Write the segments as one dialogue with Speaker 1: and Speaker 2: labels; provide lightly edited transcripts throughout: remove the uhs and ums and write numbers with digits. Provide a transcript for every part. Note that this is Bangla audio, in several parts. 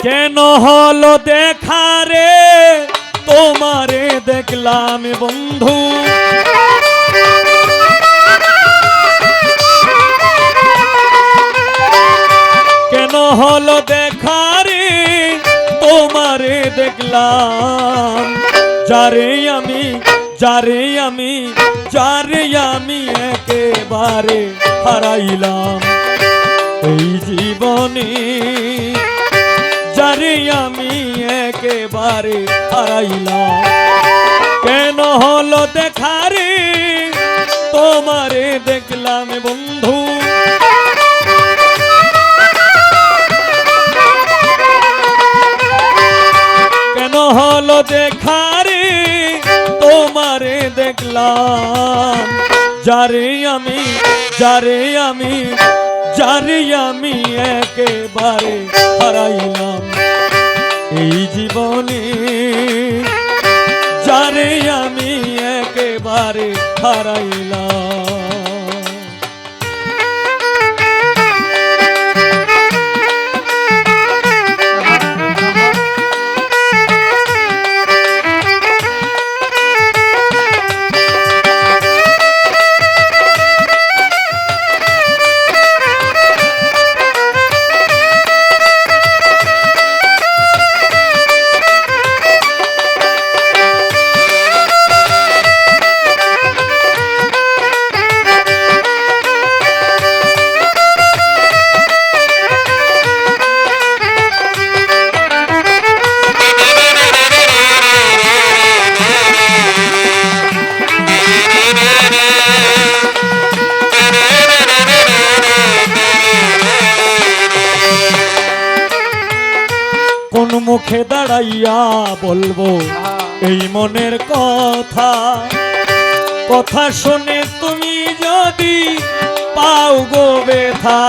Speaker 1: কেন হলো দেখা রে তোমারে দেখলাম বন্ধু, কেন হলো দেখা রে তোমারে দেখলাম, যারে আমি একেবারে হারাইলাম এই জীবনে, যারে আমি একেবারে হারাইলাম। কেন হলো দেখা রে তোমারে দেখলাম বন্ধু, কেন হলো দেখা রে তোমারে দেখলাম, যারে আমি একেবারে হারাইলাম এই জীবনে, যারে আমি একেবারে হারাইলাম। মুখে দাঁড়াইয়া বলবো এই মনের কথা, কথা শুনে তুমি যদি পাও গো ব্যথা,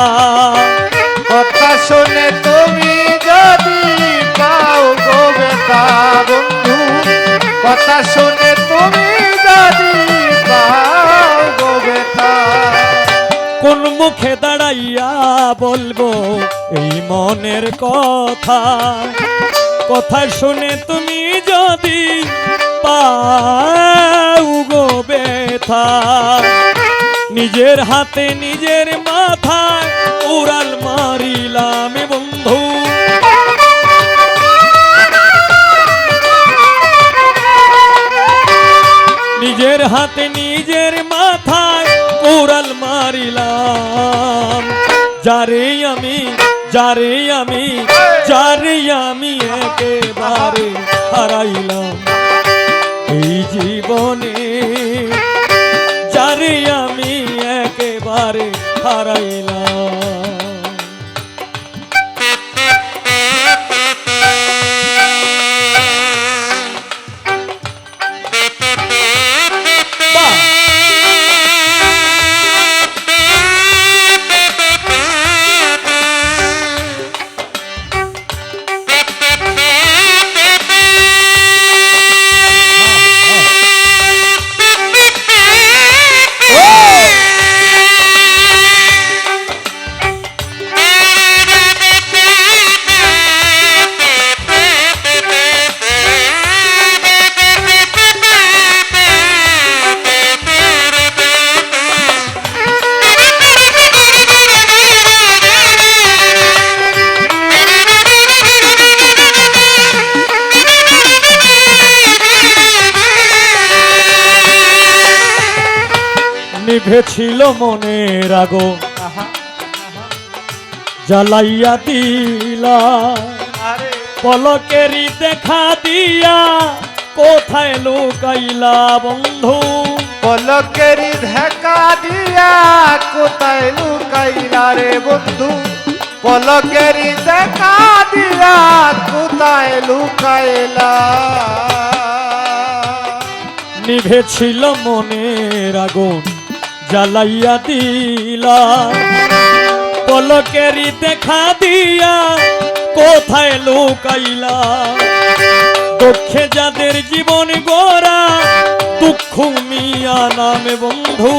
Speaker 2: কথা শুনে তুমি যদি পাও গো ব্যথা বন্ধু, কথা শুনে তুমি যদি পাও গো ব্যথা।
Speaker 1: কোন মুখে দাঁড়াইয়া বলবো এই মনের কথা, কথা শুনে তুমি যদি পাও গো ব্যথা, নিজের হাতে নিজের মাথায় উড়াল মারিলাম বন্ধু, নিজের হাতে নিজের মাথায় উড়াল মারিলাম, যারে আমি একেবারে হারাইলাম এই জীবনে, যারে আমি একেবারে হারাইলাম। নিভেছিল মনের আগুন জ্বালাইয়া দিলা, পলকেরই দেখা দিয়া কোথায় লুকাইলা বন্ধু,
Speaker 2: পলকেরই দেখা দিয়া কোথায় লুকাইলা রে বন্ধু, পলকেরই দেখা দিয়া কোথায় লুকাইলা।
Speaker 1: নিভেছিল মনের আগুন জ্বালাইয়া দিলা, পলকেরই দেখা দিয়া কোথায় লুকাইলা, দুঃখে যাদের জীবন গোরা দুঃখ মিয়া নামে বন্ধু,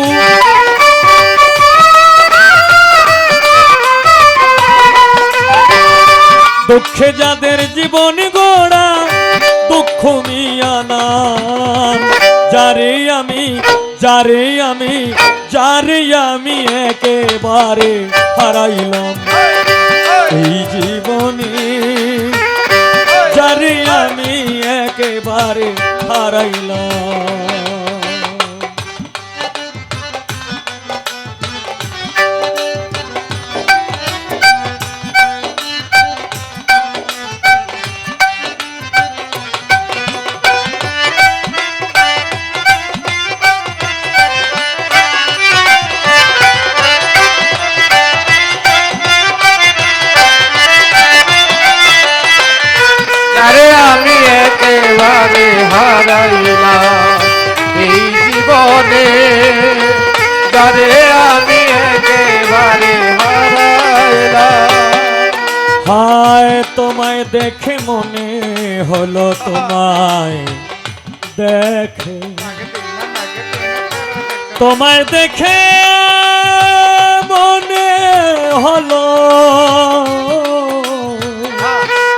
Speaker 1: দুঃখে যাদের জীবন গোড়া দুঃখ মিয়া নাম যারে আমি যারে আমি যারে আমি একেবারে হারাইলাম এই জীবনে যারে আমি একেবারে হারাইলাম।
Speaker 2: আরে আমি একেবারে হারাইলাম এই জীবনে, যারে আমি একেবারে হারাইলাম।
Speaker 1: হায় তোমায় দেখে মনে হলো তোমায় দেখে তোমায় দেখে মনে হলো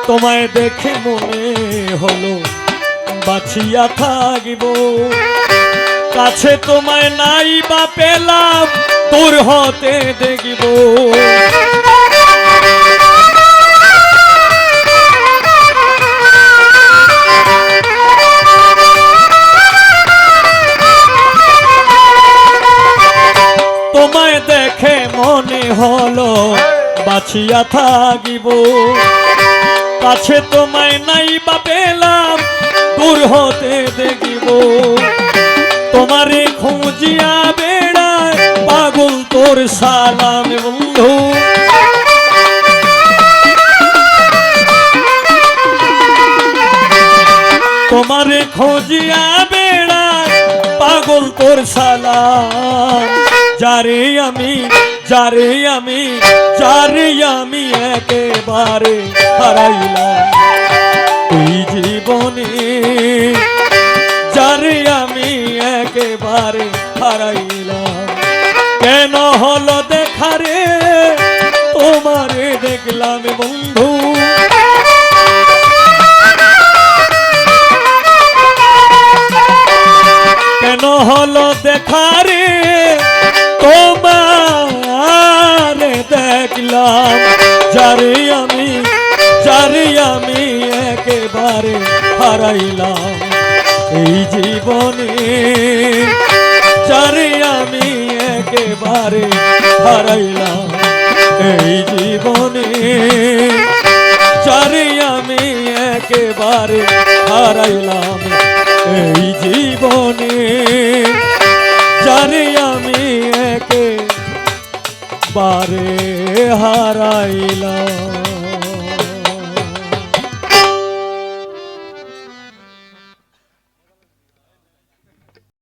Speaker 1: তোমায় দেখে মনে হলো বাঁচিয়া থাকিব কাছে তোমায় নাই বা পেলাম দূর হতে দেখিব তোমায় দেখে মনে হলো বাঁচিয়া থাকিব কাছে তোমায় নাই বা পেলাম দূর হতে দেখিব তোমারে খুঁজিয়া বেড়ায় পাগল তোর সালাম বন্ধু তোমারে খুঁজিয়া বেড়ায় পাগল তোর সালাম যারে আমি যারে আমি যারে আমি একেবারে হারাইলাম এই জীবনে যারে আমি একেবারে হারাইলাম কেন হলো দেখারে তোমারে দেখলাম বন্ধু কেন হলো দেখারে তোমারে দেখলাম যারে আমি একেবারে হারাইলাম এই জীবনে যারে আমি একেবারে হারাইলাম এই জীবনে যারে আমি একেবারে হারাইলাম এই জীবনে যারে আমি একেবারে হারাইলাম।